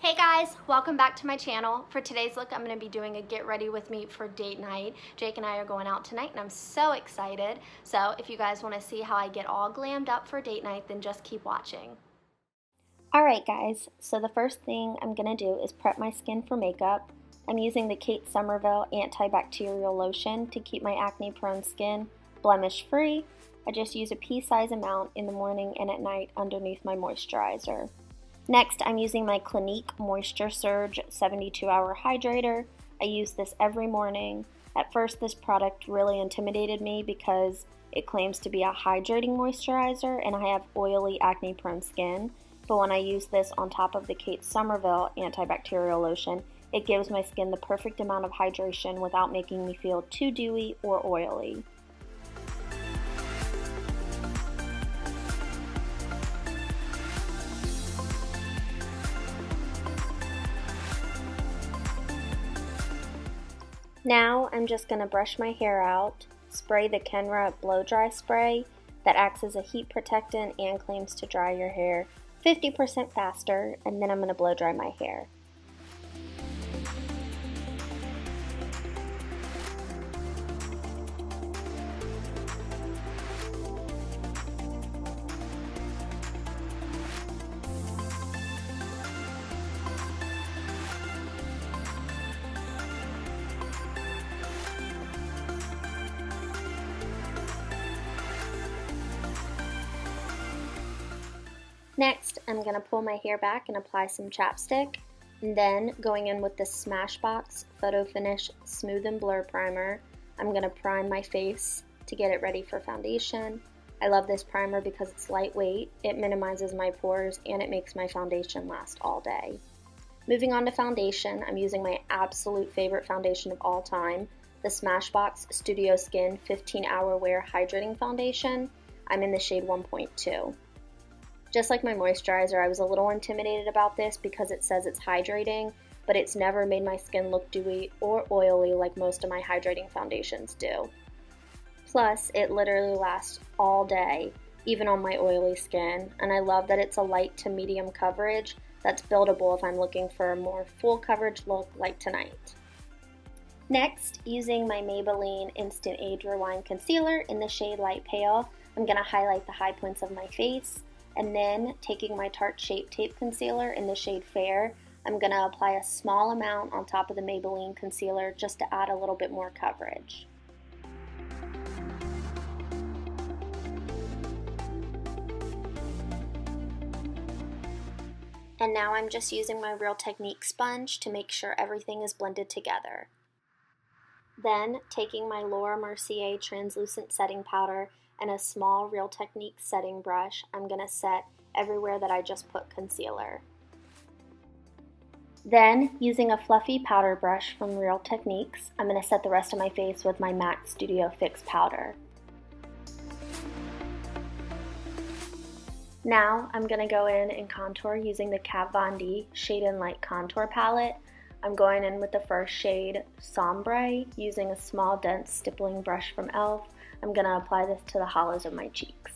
Hey guys, welcome back to my channel. For today's look, I'm going to be doing a get ready with me for date night. Jake and I are going out tonight and I'm so excited. So if you guys want to see how I get all glammed up for date night, then just keep watching. Alright guys, so the first thing I'm going to do is prep my skin for makeup. I'm using the Somerville Antibacterial Lotion to keep my acne prone skin blemish free. I just use a pea-size amount in the morning and at night underneath my moisturizer. Next, I'm using my Clinique Moisture Surge 72-hour hydrator. I use this every morning. At first, this product really intimidated me because it claims to be a hydrating moisturizer and I have oily, acne-prone skin. But when I use this on top of the Somerville antibacterial lotion, it gives my skin the perfect amount of hydration without making me feel too dewy or oily. Now I'm just going to brush my hair out, spray the Kenra blow dry spray that acts as a heat protectant and claims to dry your hair 50% faster, and then I'm going to blow dry my hair. Next, I'm going to pull my hair back and apply some chapstick, and then going in with the Smashbox Photo Finish Smooth and Blur Primer, I'm going to prime my face to get it ready for foundation. I love this primer because it's lightweight, it minimizes my pores, and it makes my foundation last all day. Moving on to foundation, I'm using my absolute favorite foundation of all time, the Smashbox Studio Skin 15-Hour Wear Hydrating Foundation. I'm in the shade 1.2. Just like my moisturizer, I was a little intimidated about this because it says it's hydrating, but it's never made my skin look dewy or oily like most of my hydrating foundations do. Plus, it literally lasts all day, even on my oily skin, and I love that it's a light to medium coverage that's buildable if I'm looking for a more full coverage look like tonight. Next, using my Maybelline Instant Age Rewind Concealer in the shade Light Pale, I'm going to highlight the high points of my face. And then, taking my Tarte Shape Tape Concealer in the shade Fair, I'm going to apply a small amount on top of the Maybelline concealer just to add a little bit more coverage. And now I'm just using my Real Technique sponge to make sure everything is blended together. Then, taking my Mercier translucent setting powder and a small Real Technique setting brush, I'm going to set everywhere that I just put concealer. Then, using a fluffy powder brush from Real Techniques, I'm going to set the rest of my face with my MAC Studio Fix powder. Now, I'm going to go in and contour using the Kat Von D Shade and Light Contour Palette. I'm going in with the first shade, Sombre, using a small dense stippling brush from e.l.f. I'm going to apply this to the hollows of my cheeks.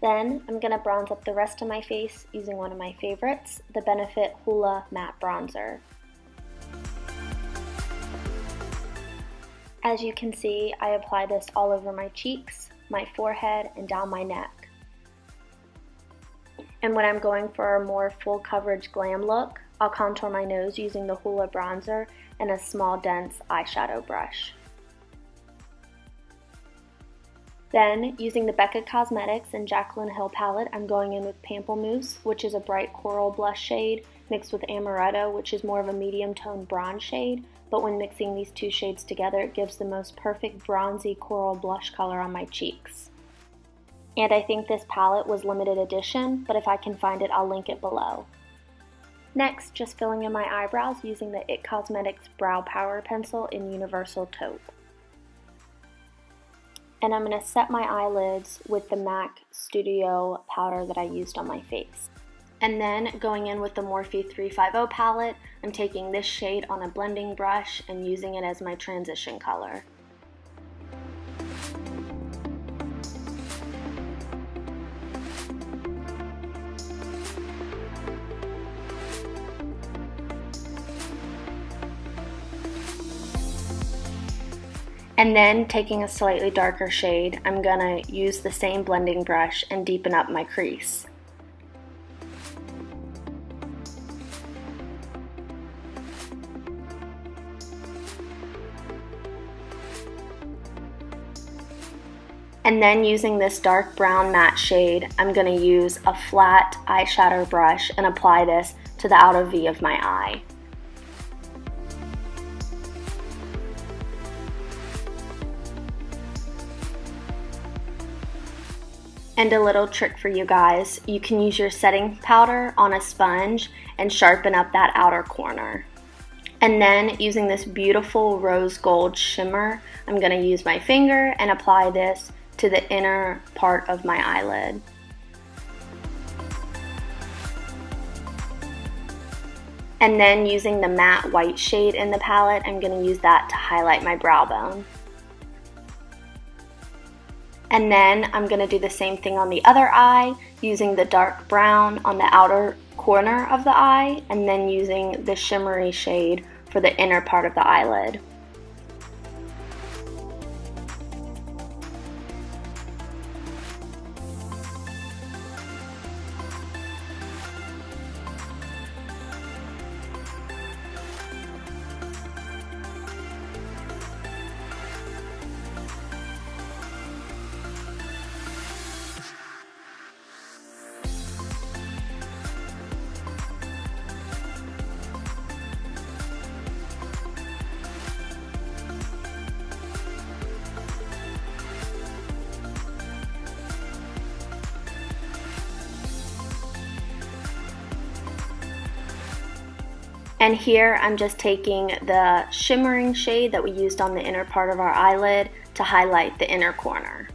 Then I'm going to bronze up the rest of my face using one of my favorites, the Benefit Hoola Matte Bronzer. As you can see, I apply this all over my cheeks, my forehead, and down my neck. And when I'm going for a more full coverage glam look, I'll contour my nose using the Hoola bronzer and a small dense eyeshadow brush. Then, using the Becca Cosmetics and Jaclyn Hill palette, I'm going in with Pamplemousse, which is a bright coral blush shade, mixed with Amaretto, which is more of a medium tone bronze shade, but when mixing these two shades together, it gives the most perfect bronzy coral blush color on my cheeks. And I think this palette was limited edition, but if I can find it, I'll link it below. Next, just filling in my eyebrows using the IT Cosmetics Brow Power Pencil in Universal Taupe. And I'm going to set my eyelids with the MAC Studio powder that I used on my face. And then going in with the Morphe 350 palette, I'm taking this shade on a blending brush and using it as my transition color. And then taking a slightly darker shade, I'm gonna use the same blending brush and deepen up my crease. And then using this dark brown matte shade, I'm going to use a flat eyeshadow brush and apply this to the outer V of my eye. And a little trick for you guys, you can use your setting powder on a sponge and sharpen up that outer corner. And then using this beautiful rose gold shimmer, I'm going to use my finger and apply this to the inner part of my eyelid. And then using the matte white shade in the palette, I'm going to use that to highlight my brow bone. And then I'm going to do the same thing on the other eye, using the dark brown on the outer corner of the eye, and then using the shimmery shade for the inner part of the eyelid. And here I'm just taking the shimmering shade that we used on the inner part of our eyelid to highlight the inner corner.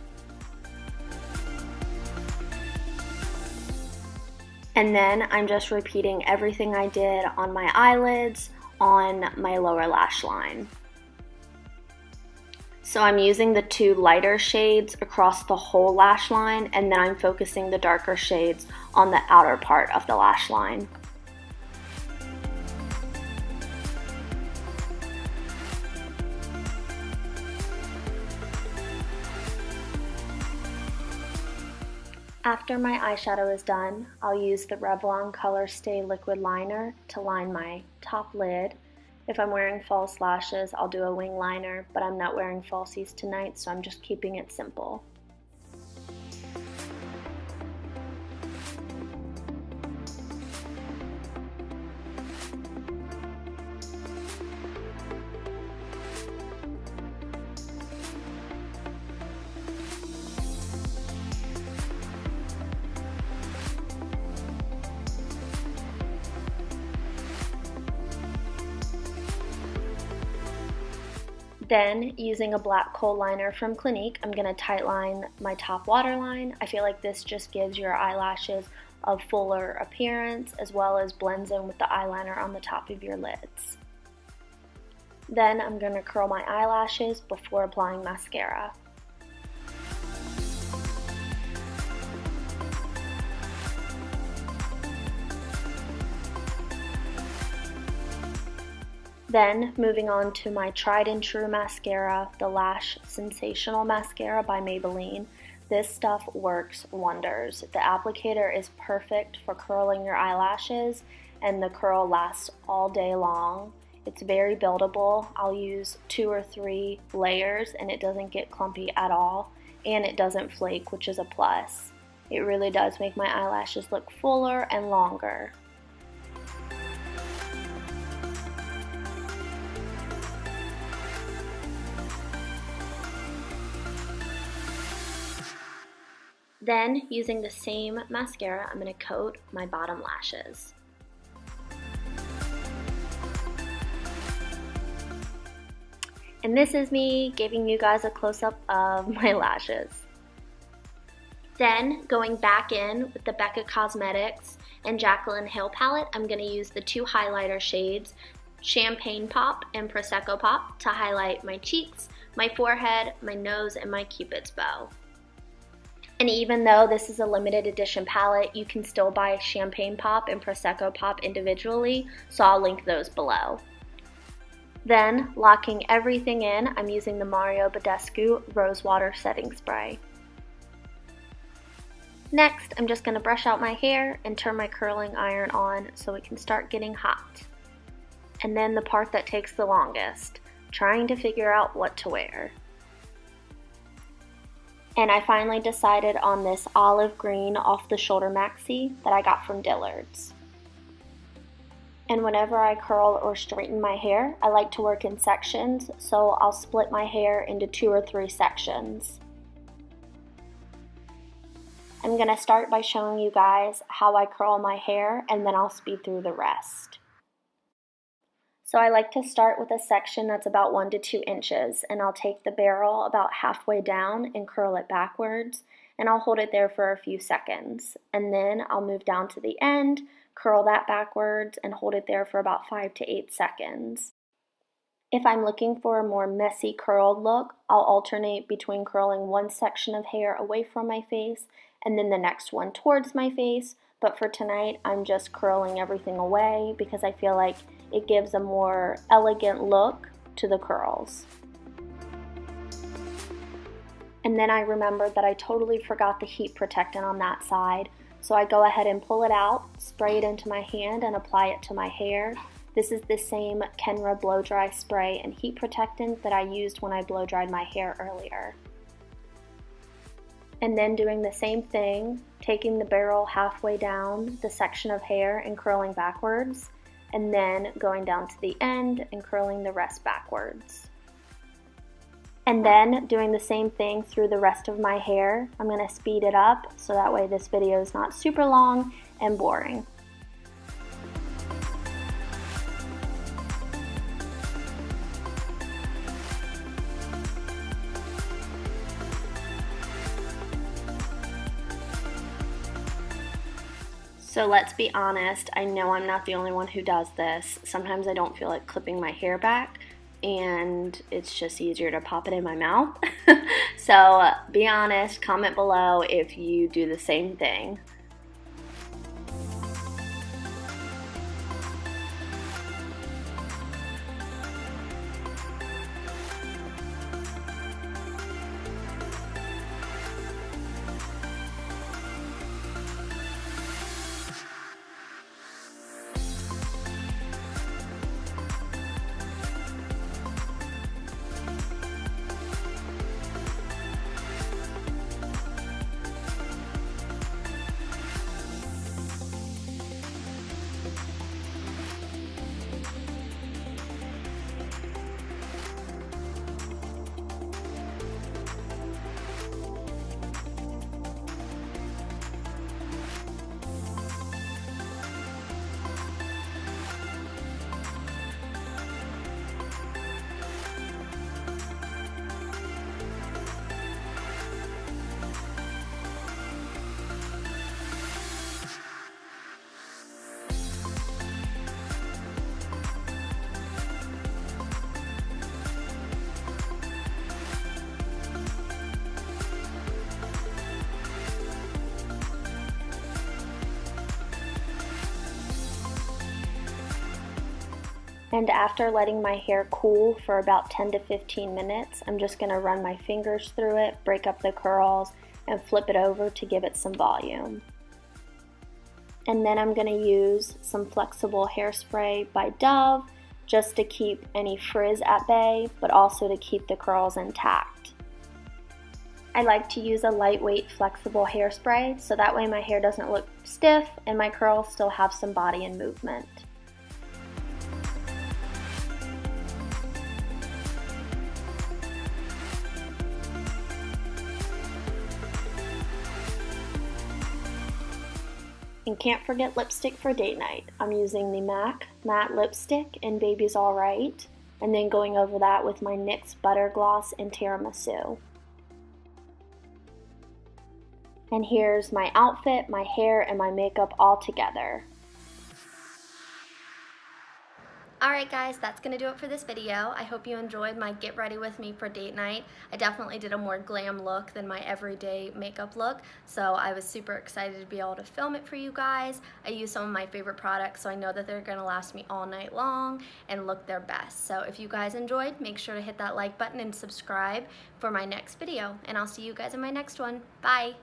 And then I'm just repeating everything I did on my eyelids on my lower lash line. So I'm using the two lighter shades across the whole lash line, and then I'm focusing the darker shades on the outer part of the lash line. After my eyeshadow is done, I'll use the Revlon Colorstay liquid liner to line my top lid. If I'm wearing false lashes, I'll do a wing liner, but I'm not wearing falsies tonight, so I'm just keeping it simple. Then, using a black kohl liner from Clinique, I'm going to tightline my top waterline. I feel like this just gives your eyelashes a fuller appearance, as well as blends in with the eyeliner on the top of your lids. Then I'm going to curl my eyelashes before applying mascara. Then, moving on to my tried and true mascara, the Lash Sensational Mascara by Maybelline. This stuff works wonders. The applicator is perfect for curling your eyelashes, and the curl lasts all day long. It's very buildable. I'll use 2 or 3 layers and it doesn't get clumpy at all, and it doesn't flake, which is a plus. It really does make my eyelashes look fuller and longer. Then, using the same mascara, I'm going to coat my bottom lashes. And this is me giving you guys a close-up of my lashes. Then, going back in with the Becca Cosmetics and Jaclyn Hill palette, I'm going to use the 2 highlighter shades, Champagne Pop and Prosecco Pop, to highlight my cheeks, my forehead, my nose, and my Cupid's bow. And even though this is a limited edition palette, you can still buy Champagne Pop and Prosecco Pop individually, so I'll link those below. Then, locking everything in, I'm using the Mario Badescu Rose Water Setting Spray. Next, I'm just going to brush out my hair and turn my curling iron on so it can start getting hot. And then the part that takes the longest, trying to figure out what to wear. And I finally decided on this olive green off-the-shoulder maxi that I got from Dillard's. And whenever I curl or straighten my hair, I like to work in sections, so I'll split my hair into 2 or 3 sections. I'm going to start by showing you guys how I curl my hair, and then I'll speed through the rest. So I like to start with a section that's about 1 to 2 inches, and I'll take the barrel about halfway down and curl it backwards, and I'll hold it there for a few seconds. And then I'll move down to the end, curl that backwards, and hold it there for about 5 to 8 seconds. If I'm looking for a more messy curled look, I'll alternate between curling one section of hair away from my face and then the next one towards my face, but for tonight I'm just curling everything away because I feel like it gives a more elegant look to the curls. And then I remembered that I totally forgot the heat protectant on that side, so I go ahead and pull it out, spray it into my hand, and apply it to my hair. This is the same Kenra blow dry spray and heat protectant that I used when I blow dried my hair earlier. And then doing the same thing, taking the barrel halfway down the section of hair and curling backwards, and then going down to the end and curling the rest backwards. And then doing the same thing through the rest of my hair. I'm going to speed it up so that way this video is not super long and boring. So let's be honest, I know I'm not the only one who does this. Sometimes I don't feel like clipping my hair back and it's just easier to pop it in my mouth. So be honest, comment below if you do the same thing. And after letting my hair cool for about 10 to 15 minutes, I'm just going to run my fingers through it, break up the curls, and flip it over to give it some volume. And then I'm going to use some flexible hairspray by Dove just to keep any frizz at bay, but also to keep the curls intact. I like to use a lightweight flexible hairspray so that way my hair doesn't look stiff and my curls still have some body and movement. And can't forget lipstick for date night. I'm using the MAC Matte Lipstick in Baby's Alright, and then going over that with my NYX Butter Gloss in Tiramisu. And here's my outfit, my hair, and my makeup all together. Alright guys, that's going to do it for this video. I hope you enjoyed my get ready with me for date night. I definitely did a more glam look than my everyday makeup look, so I was super excited to be able to film it for you guys. I used some of my favorite products, so I know that they're going to last me all night long and look their best. So if you guys enjoyed, make sure to hit that like button and subscribe for my next video, and I'll see you guys in my next one. Bye!